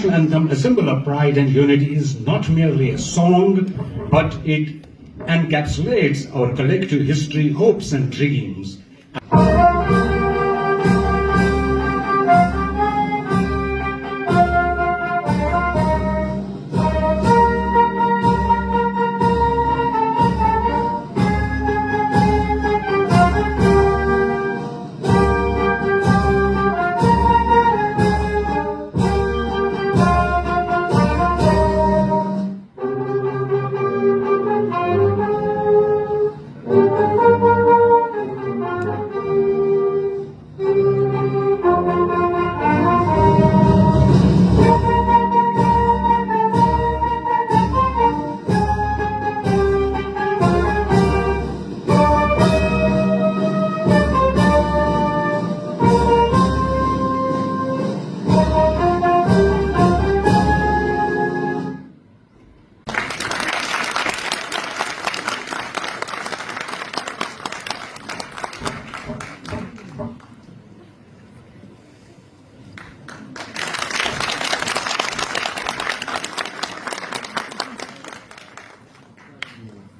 Anthem, a symbol of pride and unity, is not merely a song, but it encapsulates our collective history, hopes and dreams.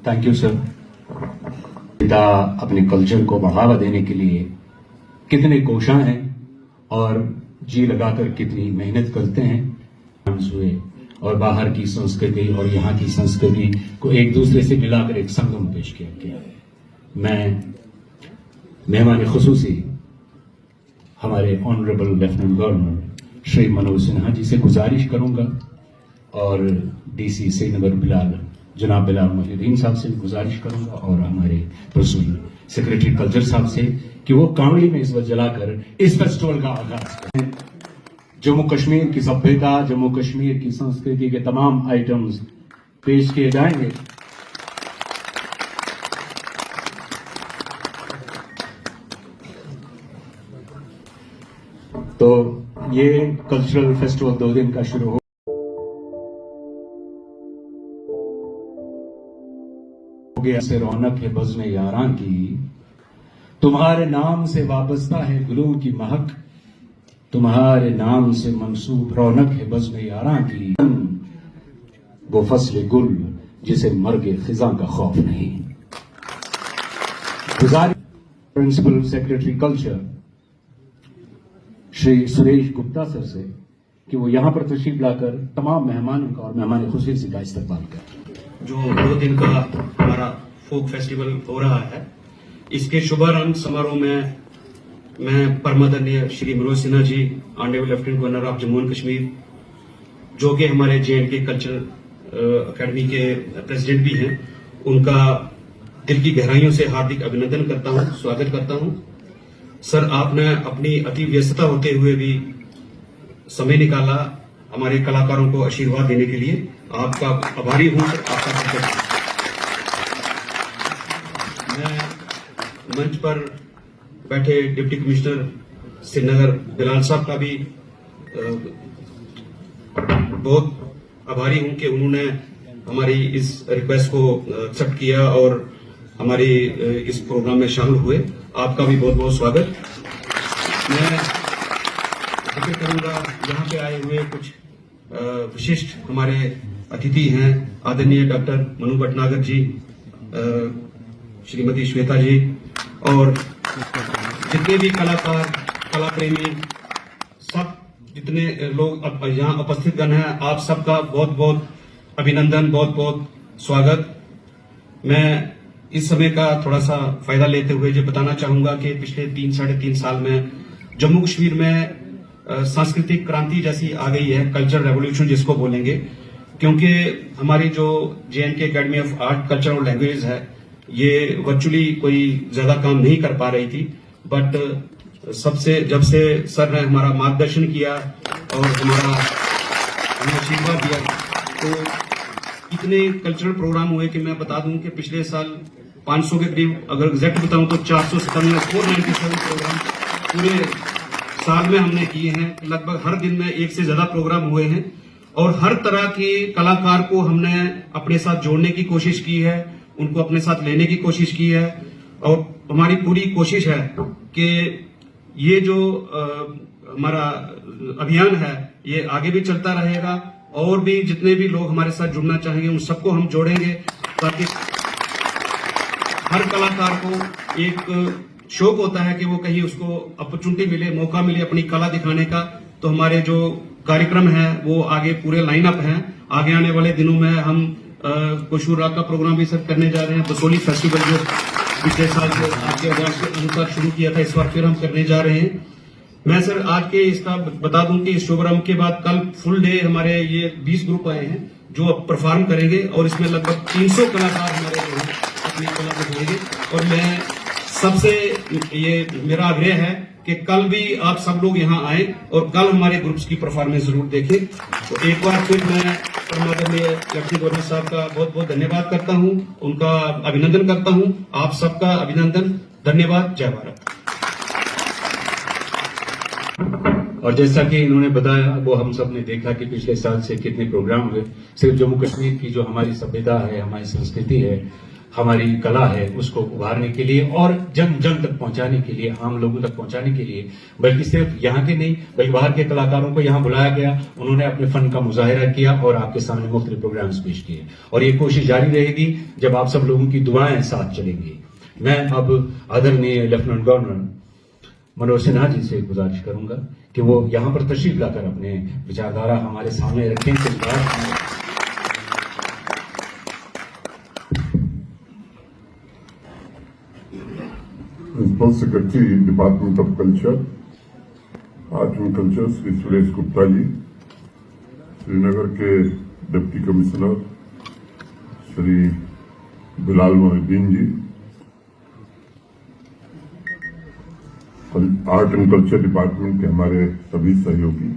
Thank you sir. पिता अपने culture को बढ़ावा देने के लिए कितने कोशां हैं और जी लगाकर कितनी मेहनत करते हैं हुए और बाहर की संस्कृति और यहाँ की संस्कृति को एक दूसरे से मिलाकर एक संगम पेश किया गया। मैं मेहमान खुसूसी हमारे honourable lieutenant governor Shri Manoj Sinha ji से गुजारिश करूंगा और डीसी श्रीनगर जनाब बिलाल मोहिउद्दीन साहब से गुजारिश करूंगा और हमारे पर्सनल सेक्रेटरी कल्चर साहब से कि वो कांवड़ी में इस वक्त जलाकर इस फेस्टिवल का आगाज करें। जम्मू कश्मीर की सभ्यता, जम्मू कश्मीर की संस्कृति के तमाम आइटम्स पेश किए जाएंगे। तो ये कल्चरल फेस्टिवल 2 दिन का शुरू हो गया से रौनक है बज़्म यारां की, तुम्हारे नाम से वाबस्ता है गुलों की महक, तुम्हारे नाम से मंसूब रौनक है बज़्म यारां की, वो फस्ल गुल जिसे मर्गे खिजा का खौफ नहीं। गुजारिश principal secretary culture Shri Suresh Gupta sir से कि वो यहां पर तशरीफ लाकर तमाम मेहमानों का और मेहमान खुसूसी का इस्तकबाल करें। जो 2 दिन का हमारा फोक फेस्टिवल हो रहा है, इसके शुभारंभ समारोह में मैं परमादरणीय Shri Manoj Sinha ji, honourable lieutenant governor of Jammu and Kashmir, जो कि हमारे JNK कल्चरल अकेडमी के प्रेसिडेंट भी हैं, उनका दिल की गहराइयों से हार्दिक अभिनंदन करता हूं, स्वागत करता हूं। सर, आपने अपनी अति व्यस्तता होते हुए भी समय निकाला हमारे कलाकारों को आशीर्वाद देने के लिए। आपका आभारी हूं सर, आपका कृतज्ञ। मैं मंच पर बैठे डिप्टी कमिश्नर श्रीनगर बिलाल साहब का भी बहुत आभारी हूं कि उन्होंने हमारी इस रिक्वेस्ट को एक्सेप्ट किया और हमारी इस प्रोग्राम में शामिल हुए। आपका भी बहुत बहुत स्वागत। मैं जिक्र करूंगा यहाँ पे आए हुए कुछ विशिष्ट हमारे अतिथि हैं, आदरणीय डॉक्टर मनु भटनागर जी, श्रीमती श्वेता जी, और जितने भी कलाकार, कला प्रेमी, सब जितने लोग यहाँ उपस्थित गण हैं, आप सबका बहुत बहुत अभिनंदन, बहुत बहुत स्वागत। मैं इस समय का थोड़ा सा फायदा लेते हुए जो बताना चाहूंगा कि पिछले 3-3.5 साल में जम्मू कश्मीर में सांस्कृतिक क्रांति जैसी आ गई है, कल्चर रेवोल्यूशन जिसको बोलेंगे, क्योंकि हमारी जो JNK academy of art, culture और लैंग्वेज है, ये वर्चुअली कोई ज्यादा काम नहीं कर पा रही थी, बट जब से सर ने हमारा मार्गदर्शन किया और हमें आशीर्वाद दिया, तो इतने कल्चरल प्रोग्राम हुए कि मैं बता दूं कि पिछले साल 500 के करीब, अगर एग्जैक्ट बताऊं तो 497 प्रोग्राम पूरे साल में हमने किए हैं। लगभग हर दिन में एक से ज्यादा प्रोग्राम हुए हैं और हर तरह के कलाकार को हमने अपने साथ जोड़ने की कोशिश की है, उनको अपने साथ लेने की कोशिश की है, और हमारी पूरी कोशिश है कि ये जो हमारा अभियान है ये आगे भी चलता रहेगा, और भी जितने भी लोग हमारे साथ जुड़ना चाहेंगे उन सबको हम जोड़ेंगे, ताकि हर कलाकार को एक शौक होता है कि वो कहीं उसको अपॉर्चुनिटी मिले, मौका मिले अपनी कला दिखाने का। तो हमारे जो कार्यक्रम है वो आगे पूरे लाइनअप हैं। आगे आने वाले दिनों में हम कोशूर राग का प्रोग्राम भी सर करने जा रहे हैं। बसोली फेस्टिवल जो पिछले साल आपके आवाज के अनुसार शुरू किया था, इस बार फिर हम करने जा रहे हैं। मैं सर आज के इसका बता दूं कि इस शुभारंभ के बाद कल फुल डे हमारे ये 20 ग्रुप आए हैं जो अब परफॉर्म करेंगे, और इसमें लगभग 300 कलाकार हमारे अपनी कला दिखाएंगे। और मैं सबसे ये मेरा आग्रह है कि कल भी आप सब लोग यहाँ आए और कल हमारे ग्रुप्स की परफॉर्मेंस जरूर देखें। तो एक बार फिर मैं परमादरणीय लेफ्टिनेंट गवर्नर साहब का बहुत बहुत धन्यवाद करता हूँ, उनका अभिनंदन करता हूँ। आप सबका अभिनंदन, धन्यवाद, जय भारत। और जैसा कि इन्होंने बताया, वो हम सब ने देखा कि पिछले साल से कितने प्रोग्राम हुए। सिर्फ जम्मू कश्मीर की जो हमारी सभ्यता है, हमारी संस्कृति है, हमारी कला है, उसको उभारने के लिए और जन जन तक पहुंचाने के लिए, आम लोगों तक पहुंचाने के लिए, बल्कि सिर्फ यहाँ के नहीं बल्कि बाहर के कलाकारों को यहाँ बुलाया गया, उन्होंने अपने फन का मुजाहिरा किया और आपके सामने मुख्तलिफ प्रोग्राम्स पेश किए। और ये कोशिश जारी रहेगी जब आप सब लोगों की दुआएं साथ चलेंगी। मैं अब आदरणीय लेफ्टिनेंट गवर्नर मनोज सिन्हा जी से गुजारिश करूंगा कि वो यहाँ पर तशरीफ लाकर अपने विचारधारा हमारे सामने रखें। Principal secretary department of culture, art and culture Shri Suresh Gupta ji, Srinagar के deputy commissioner Shri Bilal Mohiuddin ji, art and culture department के हमारे सभी सहयोगी,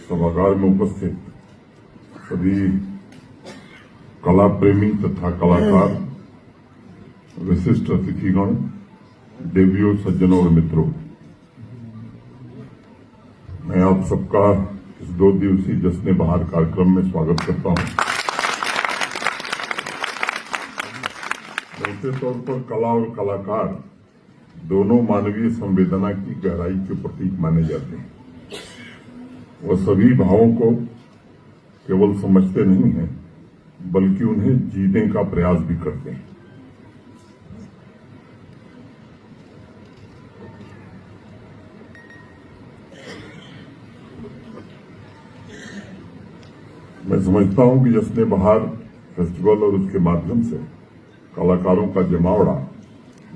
सभागार में उपस्थित सभी कला प्रेमी तथा कलाकार, विशिष्ट अतिथिगण, देवियों, सज्जनों और मित्रों, मैं आप सबका इस 2 दिवसीय जश्न बहार कार्यक्रम में स्वागत करता हूं। मोटे तौर पर कला और कलाकार दोनों मानवीय संवेदना की गहराई के प्रतीक माने जाते हैं। वह सभी भावों को केवल समझते नहीं हैं, बल्कि उन्हें जीने का प्रयास भी करते हैं। मैं समझता हूं कि जश्न बहार फेस्टिवल और उसके माध्यम से कलाकारों का जमावड़ा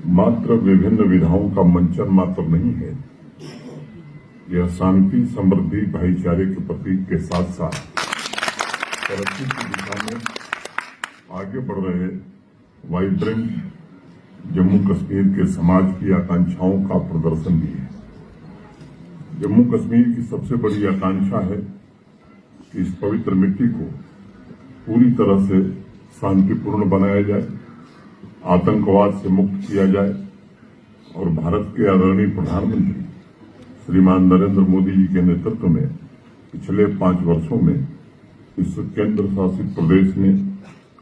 मात्र विभिन्न विधाओं का मंचन मात्र नहीं है, यह शांति, समृद्धि, भाईचारे के प्रतीक के साथ साथ तरक्की की दिशा में आगे बढ़ रहे वाइब्रेंट जम्मू कश्मीर के समाज की आकांक्षाओं का प्रदर्शन भी है। जम्मू कश्मीर की सबसे बड़ी आकांक्षा है कि इस पवित्र मिट्टी को पूरी तरह से शांतिपूर्ण बनाया जाए, आतंकवाद से मुक्त किया जाए और भारत के आदरणीय प्रधानमंत्री श्रीमान नरेंद्र मोदी जी के नेतृत्व में पिछले 5 वर्षों में इस केंद्र शासित प्रदेश में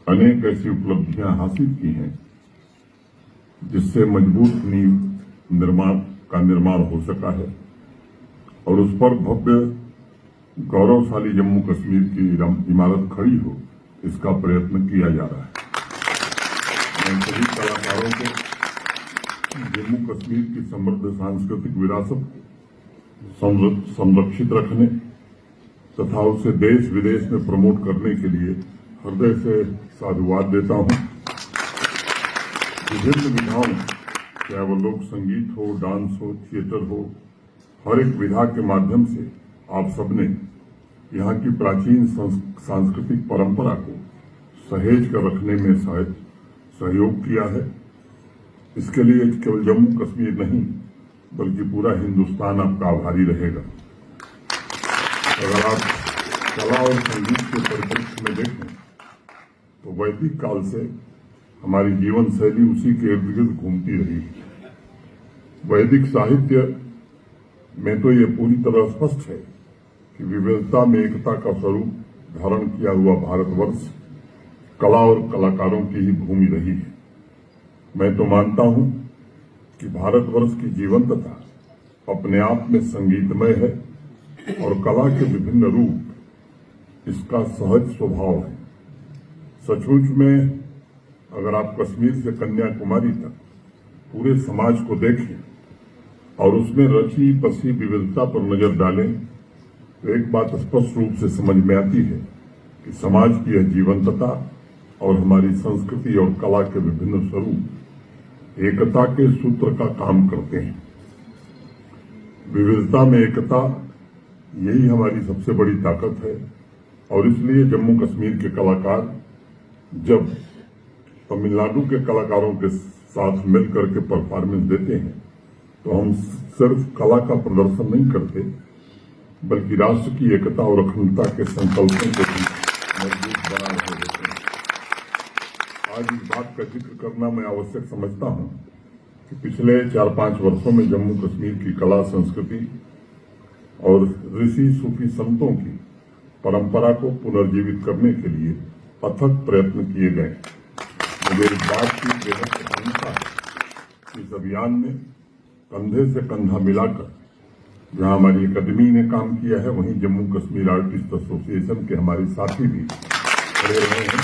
अनेक ऐसी उपलब्धियां हासिल की हैं जिससे मजबूत नींव निर्माण हो सका है और उस पर भव्य गौरवशाली जम्मू कश्मीर की इमारत खड़ी हो, इसका प्रयत्न किया जा रहा है। मैं सभी कलाकारों को जम्मू कश्मीर की समृद्ध सांस्कृतिक विरासत को संरक्षित रखने तथा उसे देश विदेश में प्रमोट करने के लिए हृदय से साधुवाद देता हूं। विभिन्न विधाओं, चाहे वो लोक संगीत हो, डांस हो, थिएटर हो, हर एक विधा के माध्यम से आप सबने यहाँ की प्राचीन सांस्कृतिक परंपरा को सहेज कर रखने में सहयोग किया है। इसके लिए केवल जम्मू कश्मीर नहीं बल्कि पूरा हिंदुस्तान आपका आभारी रहेगा। अगर आप कला और संगीत के परिप्रेक्ष्य में देखें तो वैदिक काल से हमारी जीवन शैली उसी के इर्द गिर्द घूमती रही है। वैदिक साहित्य में तो ये पूरी तरह स्पष्ट है कि विविधता में एकता का स्वरूप धारण किया हुआ भारतवर्ष कला और कलाकारों की ही भूमि रही है। मैं तो मानता हूं कि भारतवर्ष की जीवंतता अपने आप में संगीतमय है और कला के विभिन्न रूप इसका सहज स्वभाव है। सचमुच में अगर आप कश्मीर से कन्याकुमारी तक पूरे समाज को देखें और उसमें रची बसी विविधता पर नजर डालें तो एक बात स्पष्ट रूप से समझ में आती है कि समाज की यह जीवंतता और हमारी संस्कृति और कला के विभिन्न स्वरूप एकता के सूत्र का काम करते हैं। विविधता में एकता, यही हमारी सबसे बड़ी ताकत है और इसलिए जम्मू कश्मीर के कलाकार जब तमिलनाडु के कलाकारों के साथ मिलकर के परफॉर्मेंस देते हैं तो हम सिर्फ कला का प्रदर्शन नहीं करते बल्कि राष्ट्र की एकता और अखंडता के संकल्पों को भी मजबूत बना रहे होते हैं। आज इस बात का जिक्र करना मैं आवश्यक समझता हूं कि पिछले 4-5 वर्षों में जम्मू कश्मीर की कला संस्कृति और ऋषि सूफी संतों की परंपरा को पुनर्जीवित करने के लिए अथक प्रयत्न किए गए। मुझे इस बात की बेहद प्रसन्नता है। इस अभियान में कंधे से कंधा मिलाकर जहां हमारी अकादमी ने काम किया है वहीं जम्मू कश्मीर आर्टिस्ट एसोसिएशन के हमारे साथी भी खड़े रहे हैं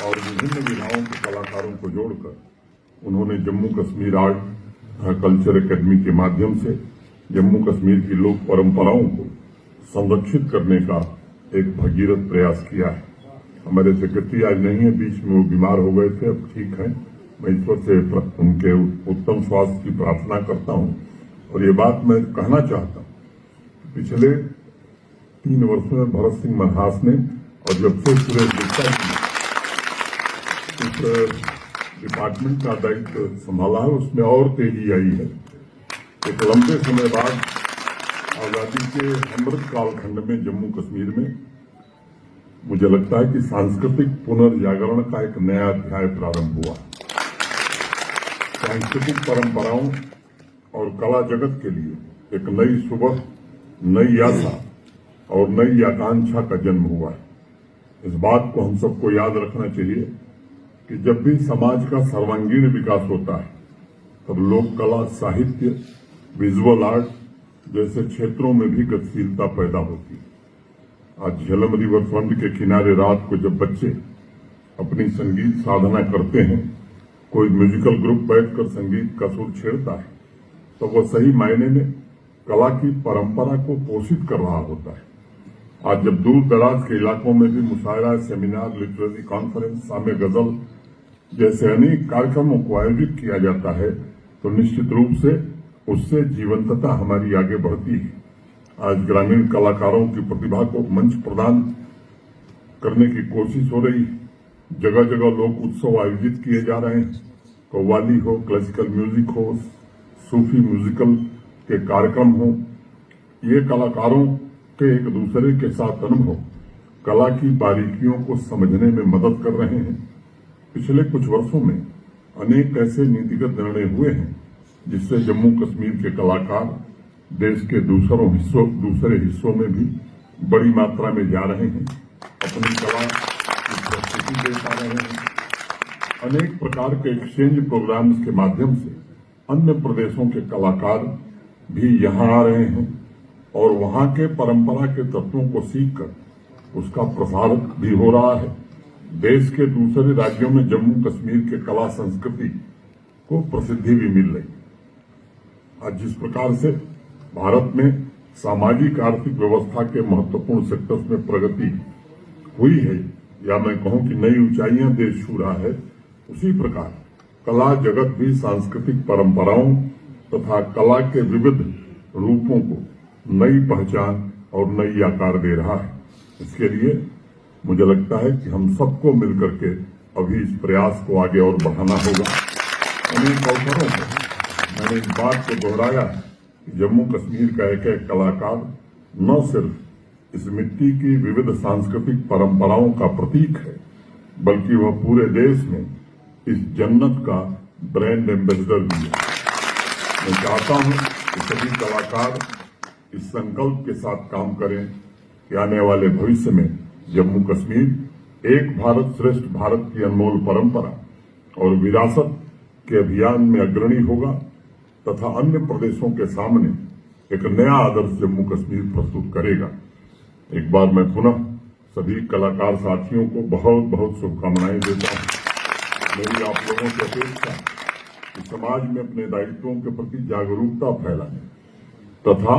और विभिन्न विधाओं के कलाकारों को जोड़कर उन्होंने जम्मू कश्मीर आर्ट कल्चर अकादमी के माध्यम से जम्मू कश्मीर की लोक परंपराओं को संरक्षित करने का एक भगीरथ प्रयास किया है। हमारे सेक्रेटरी आज नहीं है, बीच में वो बीमार हो गए थे, अब ठीक है। मैं ईश्वर से उनके उत्तम स्वास्थ्य की प्रार्थना करता हूं और ये बात मैं कहना चाहता हूं। पिछले 3 वर्षों में भरत सिंह मनहास ने और जब से सुरेश गुप्ता की इस डिपार्टमेंट का दायित्व संभाला है उसमें और तेजी आई है। एक लंबे समय बाद आजादी के अमृत कालखंड में जम्मू कश्मीर में मुझे लगता है कि सांस्कृतिक पुनर्जागरण का एक नया अध्याय प्रारंभ हुआ। सांस्कृतिक परंपराओं और कला जगत के लिए एक नई सुबह, नई आशा और नई आकांक्षा का जन्म हुआ है। इस बात को हम सबको याद रखना चाहिए कि जब भी समाज का सर्वांगीण विकास होता है तब लोक कला, साहित्य, विजुअल आर्ट जैसे क्षेत्रों में भी गतिशीलता पैदा होती है। आज झेलम रिवर फ्रंट के किनारे रात को जब बच्चे अपनी संगीत साधना करते हैं, कोई म्यूजिकल ग्रुप बैठकर संगीत का सुर छेड़ता है तो वह सही मायने में कला की परंपरा को पोषित कर रहा होता है। आज जब दूर दराज के इलाकों में भी मुशायरा, सेमिनार, लिटरेरी कॉन्फ्रेंस, सामे गजल जैसे अनेक कार्यक्रमों को आयोजित किया जाता है तो निश्चित रूप से उससे जीवंतता हमारी आगे बढ़ती है। आज ग्रामीण कलाकारों की प्रतिभा को मंच प्रदान करने की कोशिश हो रही है। जगह जगह लोक उत्सव आयोजित किए जा रहे हैं। कव्वाली हो, क्लासिकल म्यूजिक हो, सूफी म्यूजिकल के कार्यक्रम हो, ये कलाकारों के एक दूसरे के साथ अनुभव कला की बारीकियों को समझने में मदद कर रहे हैं। पिछले कुछ वर्षों में अनेक ऐसे नीतिगत निर्णय हुए हैं जिससे जम्मू कश्मीर के कलाकार देश के दूसरे हिस्सों में भी बड़ी मात्रा में जा रहे हैं, अपनी कला की प्रस्तुति दे पा रहे हैं। अनेक प्रकार के एक्सचेंज प्रोग्राम्स के माध्यम से अन्य प्रदेशों के कलाकार भी यहाँ आ रहे हैं और वहाँ के परंपरा के तत्वों को सीखकर उसका प्रसार भी हो रहा है। देश के दूसरे राज्यों में जम्मू कश्मीर के कला संस्कृति को प्रसिद्धि भी मिल रही है। आज जिस प्रकार से भारत में सामाजिक आर्थिक व्यवस्था के महत्वपूर्ण सेक्टर्स में प्रगति हुई है, या मैं कहूं कि नई ऊंचाइयां देश छू रहा है, उसी प्रकार कला जगत भी सांस्कृतिक परंपराओं तथा कला के विविध रूपों को नई पहचान और नई आकार दे रहा है। इसके लिए मुझे लगता है कि हम सबको मिलकर के अभी इस प्रयास को आगे और बढ़ाना होगा। अनेक अवसरों पर मैंने इस बात को दोहराया कि जम्मू कश्मीर का एक एक कलाकार न सिर्फ इस मिट्टी की विविध सांस्कृतिक परंपराओं का प्रतीक है, बल्कि वह पूरे देश में इस जन्नत का ब्रांड एम्बेसडर भी है। मैं चाहता हूं कि सभी कलाकार इस संकल्प के साथ काम करें कि आने वाले भविष्य में जम्मू कश्मीर एक भारत श्रेष्ठ भारत की अनमोल परंपरा और विरासत के अभियान में अग्रणी होगा तथा अन्य प्रदेशों के सामने एक नया आदर्श जम्मू कश्मीर प्रस्तुत करेगा। एक बार मैं पुनः सभी कलाकार साथियों को बहुत बहुत शुभकामनाएं देता हूं। मेरी आप लोगों से अपेक्षा कि समाज में अपने दायित्वों के प्रति जागरूकता फैलाने तथा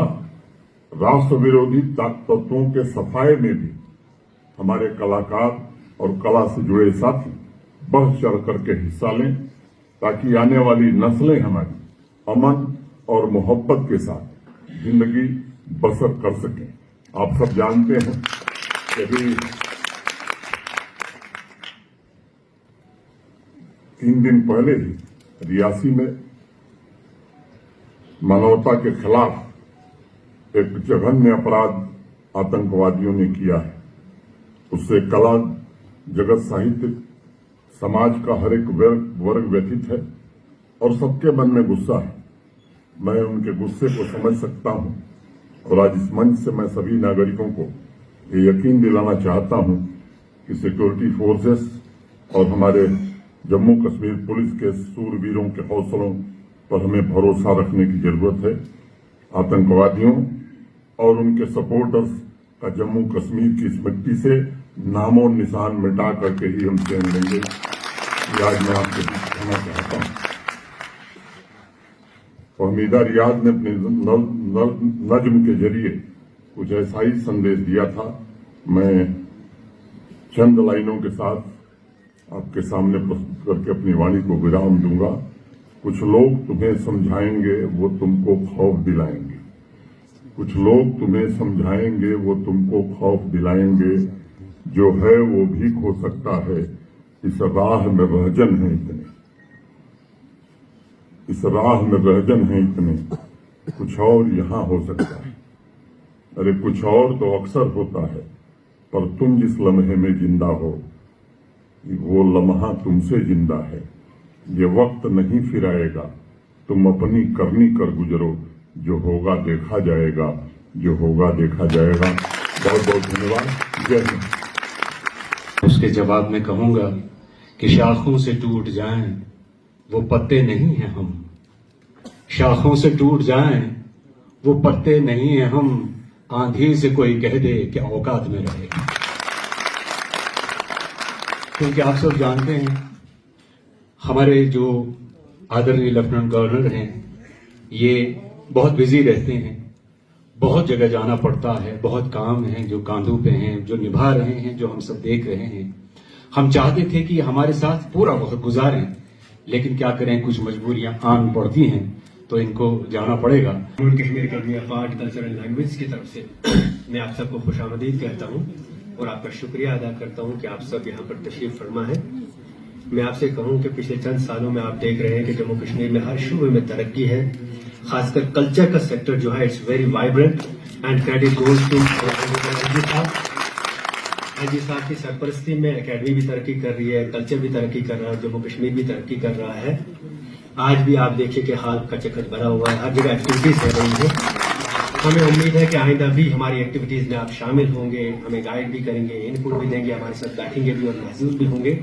राष्ट्र विरोधी तत्वों के सफाये में भी हमारे कलाकार और कला से जुड़े साथी बढ़ चढ़ करके हिस्सा लें, ताकि आने वाली नस्लें हमारी अमन और मोहब्बत के साथ जिंदगी बसर कर सकें। आप सब जानते हैं कि अभी 3 दिन पहले ही रियासी में मानवता के खिलाफ एक जघन्य अपराध आतंकवादियों ने किया है। उससे कला जगत, साहित्य, समाज का हर एक वर्ग व्यथित है और सबके मन में गुस्सा है। मैं उनके गुस्से को समझ सकता हूं और आज इस मंच से मैं सभी नागरिकों को ये यकीन दिलाना चाहता हूं कि सिक्योरिटी फोर्सेस और हमारे जम्मू कश्मीर पुलिस के सूरवीरों के हौसलों पर हमें भरोसा रखने की जरूरत है। आतंकवादियों और उनके सपोर्टर्स का जम्मू कश्मीर की इस मिट्टी से नामो निशान मिटा करके ही हम चैन लेंगे। ये आज मैं आपके बीच कहना चाहता हूं। फहमीदा रियाज ने अपने नज्म के जरिए कुछ ऐसा ही संदेश दिया था। मैं चंद लाइनों के साथ आपके सामने प्रस्तुत करके अपनी वाणी को विराम दूंगा। कुछ लोग तुम्हें समझाएंगे, वो तुमको खौफ दिलाएंगे। कुछ लोग तुम्हें समझाएंगे, वो तुमको खौफ दिलाएंगे। जो है वो भी खो सकता है, इस राह में रहजन है इतने, इस राह में रहजन है इतने, कुछ और यहां हो सकता है। अरे कुछ और तो अक्सर होता है, पर तुम जिस लम्हे में जिंदा हो वो लम्हा तुमसे जिंदा है। ये वक्त नहीं फिर आएगा, तुम अपनी करनी कर गुजरो, जो होगा देखा जाएगा, जो होगा देखा जाएगा। बहुत बहुत धन्यवाद। जय हिंद। उसके जवाब में कहूंगा कि शाखों से टूट जाएं वो पत्ते नहीं हैं हम, शाखों से टूट जाएं वो पत्ते नहीं हैं हम, आंधी से कोई कह दे कि औकात में रहे। क्योंकि आप सब जानते हैं हमारे जो आदरणीय लेफ्टिनेंट गवर्नर हैं ये बहुत बिजी रहते हैं, बहुत जगह जाना पड़ता है, बहुत काम हैं जो कांधों पे हैं, जो निभा रहे हैं, जो हम सब देख रहे हैं। हम चाहते थे कि हमारे साथ पूरा वक्त गुजारें, लेकिन क्या करें, कुछ मजबूरियां आन पड़ती हैं तो इनको जाना पड़ेगा। Jammu Kashmir academy of art, culture and language की तरफ से मैं आप सबको खुशामदीद कहता हूं और आपका शुक्रिया अदा करता हूं कि आप सब यहाँ पर तशरीफ फरमा है। मैं आपसे कहूं कि पिछले चंद सालों में आप देख रहे हैं कि जम्मू कश्मीर में हर शूबे में तरक्की है, खासकर कल्चर का सेक्टर जो है it's very vibrant and credit goes to NG साहब की सरपरस्ती में अकेडमी भी तरक्की कर रही है, कल्चर भी तरक्की कर रहा है, जम्मू कश्मीर भी तरक्की कर रहा है। आज भी आप देखिए कि हाल खचाखच भरा हुआ है, हर जगह एक्टिविटीज हो रही है। हमें उम्मीद है कि आइंदा भी हमारी एक्टिविटीज में आप शामिल होंगे, हमें गाइड भी करेंगे, इनपुट भी देंगे, हमारे साथ बैठेंगे भी और महसूस भी होंगे।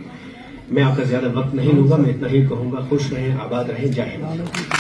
मैं आपका ज्यादा वक्त नहीं लूंगा, मैं इतना ही कहूंगा, खुश रहें, आबाद रहें, जय हिंद।